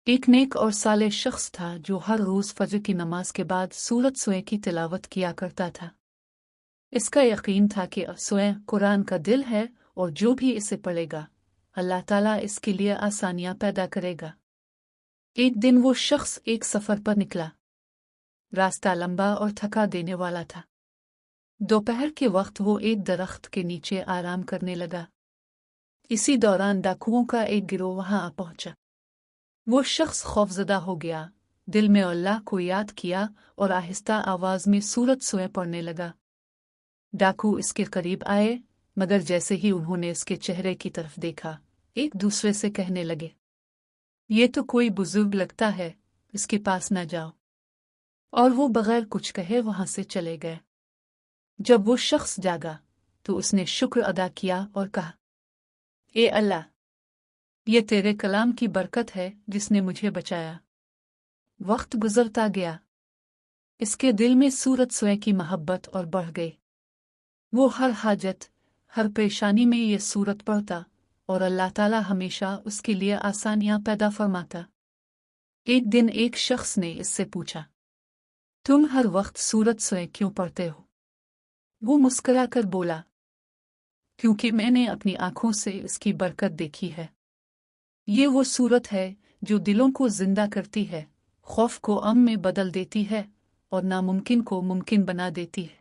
एक नेक और सालेह शख्स था जो हर रोज़ फजर की नमाज के बाद सूरत सोए की तिलावत किया करता था। इसका यकीन था कि सोए कुरान का दिल है और जो भी इसे पढ़ेगा अल्लाह ताला इसके लिए आसानियां पैदा करेगा। एक दिन वो शख्स एक सफ़र पर निकला। रास्ता लंबा और थका देने वाला था। दोपहर के वक्त वो एक दरख्त के नीचे आराम करने लगा। इसी दौरान डाकुओं का एक गिरोह वहां आ पहुंचा। वो शख्स खौफजदा हो गया, दिल में अल्लाह को याद किया और आहिस्ता आवाज में सूरत सोए पढ़ने लगा। डाकू इसके करीब आए, मगर जैसे ही उन्होंने इसके चेहरे की तरफ देखा, एक दूसरे से कहने लगे, ये तो कोई बुजुर्ग लगता है, इसके पास न जाओ। और वो बगैर कुछ कहे वहां से चले गए। जब वो शख्स जागा तो उसने शुक्र अदा किया और कहा, ए अल्लाह, ये तेरे कलाम की बरकत है जिसने मुझे बचाया। वक्त गुजरता गया, इसके दिल में सूरत सोए की मोहब्बत और बढ़ गई। वो हर हाजत, हर परेशानी में ये सूरत पढ़ता और अल्लाह ताला हमेशा उसके लिए आसानियां पैदा फरमाता। एक दिन एक शख्स ने इससे पूछा, तुम हर वक्त सूरत सोए क्यों पढ़ते हो? वो मुस्कुराकर बोला, क्योंकि मैंने अपनी आंखों से इसकी बरकत देखी है। ये वो सूरत है जो दिलों को जिंदा करती है, खौफ को अमन में बदल देती है और नामुमकिन को मुमकिन बना देती है।